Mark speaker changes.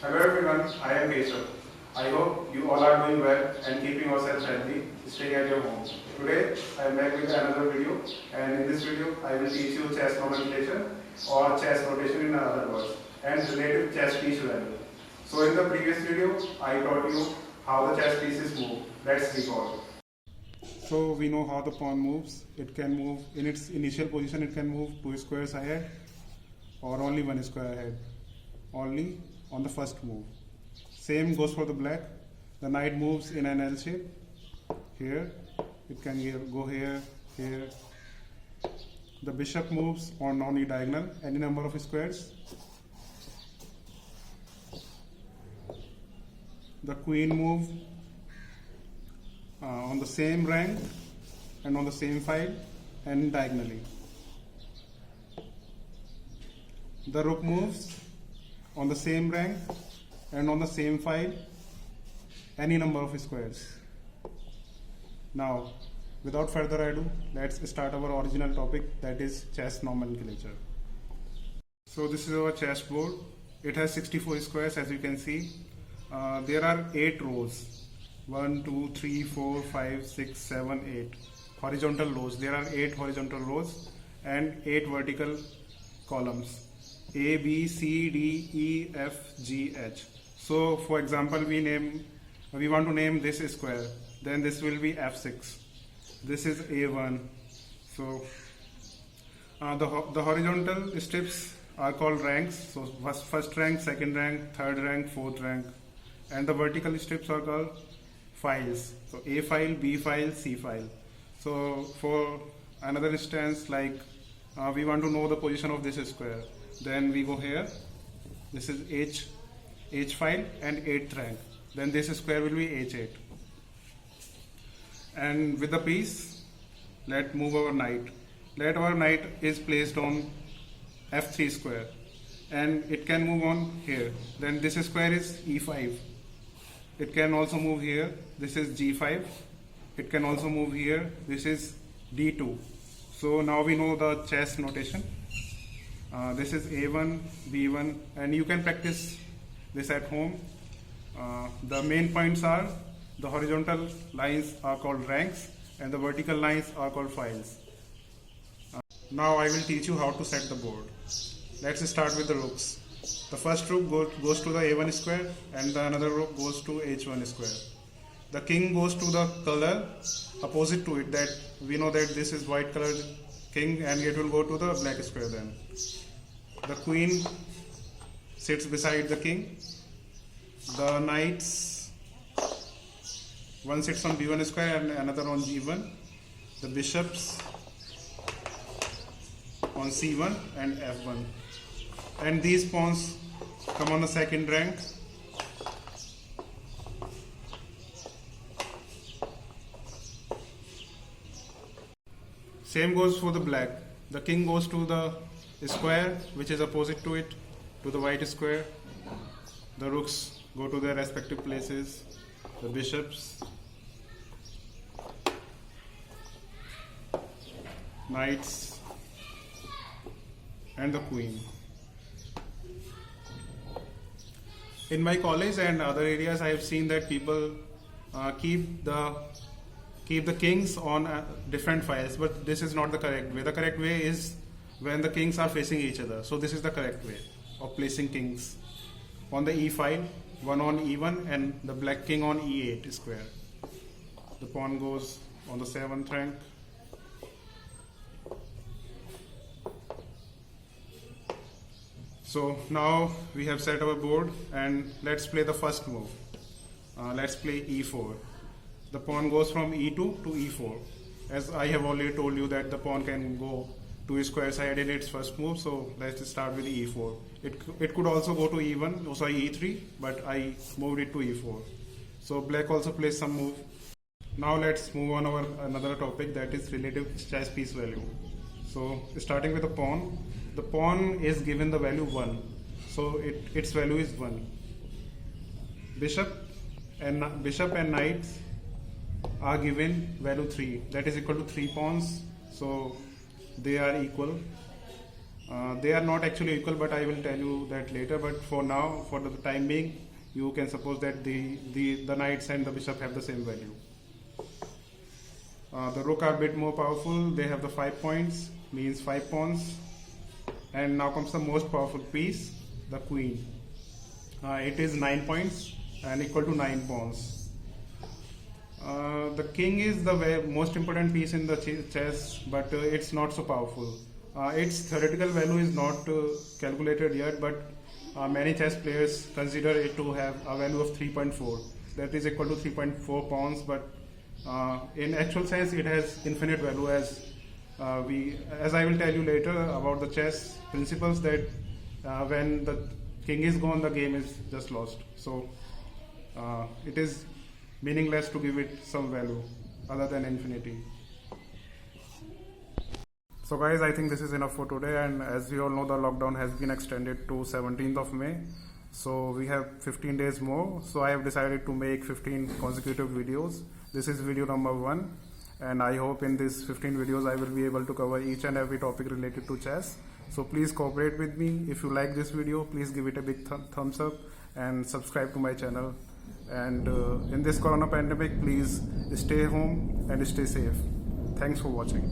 Speaker 1: Hello everyone, I am Keshav. I hope you all are doing well and keeping yourselves healthy, staying at your home. Today I am back with another video, and in this video I will teach you chess nomenclature or chess notation in other words and related chess piece value. So in the previous video I taught you how the chess pieces move. Let's recall. So we know how the pawn moves. It can move in its initial position, it can move 2 squares ahead or only 1 square ahead, only on the first move. Same goes for the black. The knight moves in an L shape. Here, it can go here, here. The bishop moves on non-diagonal, any number of squares. The queen moves on the same rank and on the same file and diagonally. The rook moves on the same rank and on the same file, any number of squares. Now, without further ado, let's start our original topic, that is chess nomenclature. So this is our chess board. It has 64 squares, as you can see. There are 8 rows. 1, 2, 3, 4, 5, 6, 7, 8 horizontal rows. There are 8 horizontal rows and 8 vertical columns. A, B, C, D, E, F, G, H. So for example, we want to name this square, then this will be F6. This is A1. So the horizontal strips are called ranks. So first rank, second rank, third rank, fourth rank. And the vertical strips are called files. So A file, B file, C file. So for another instance, like we want to know the position of this square, then we go here. This is H file and 8th rank. Then this square will be H8. And with the piece, let's move our knight. Let our knight is placed on F3 square, and it can move on here. Then this square is E5. It can also move here. This is G5. It can also move here. This is D2. So now we know the chess notation. This is A1, B1, and you can practice this at home. The main points are, the horizontal lines are called ranks and the vertical lines are called files. Now I will teach you how to set the board. Let's start with the rooks. The first rook goes to the A1 square and the another rook goes to H1 square. The king goes to the color opposite to it, that we know that this is white colored king and it will go to the black square then. The queen sits beside the king. The knights, one sits on B1 square and another on G1. The bishops on C1 and F1. And these pawns come on the second rank. Same goes for the black. The king goes to the square which is opposite to it, to the white square. The rooks go to their respective places. The bishops, knights, and the queen. In my college and other areas, I have seen that people keep the kings on different files, but this is not the correct way. The correct way is when the kings are facing each other. So this is the correct way of placing kings. On the E file, one on E1 and the black king on E8 square. The pawn goes on the 7th rank. So now we have set our board and let's play the first move. Let's play E4. The pawn goes from E2 to E4. As I have already told you that the pawn can go 2 squares ahead in its first move, so let's start with E4. It could also go to E1, E3, but I moved it to E4. So black also plays some move. Now let's move on our another topic, that is relative chess piece value. So starting with the pawn is given the value 1. So its value is 1. Bishop and knights are given value 3. That is equal to 3 pawns. So they are equal. They are not actually equal, but I will tell you that later. But for now, for the time being, you can suppose that the knights and the bishop have the same value. The rook are a bit more powerful. They have the 5 points, means 5 pawns. And now comes the most powerful piece, the queen. It is 9 points and equal to 9 pawns. The king is the most important piece in the chess, but it's not so powerful. Its theoretical value is not calculated yet, but many chess players consider it to have a value of 3.4. That is equal to 3.4 pawns, but in actual sense it has infinite value, as I will tell you later about the chess principles, that when the king is gone, the game is just lost. So it is meaningless to give it some value other than infinity. So guys, I think this is enough for today, and as you all know, the lockdown has been extended to 17th of May. So we have 15 days more. So I have decided to make 15 consecutive videos. This is video number 1, and I hope in these 15 videos I will be able to cover each and every topic related to chess. So please cooperate with me. If you like this video, please give it a big thumbs up and subscribe to my channel. And in this corona pandemic, please stay home and stay safe. Thanks for watching.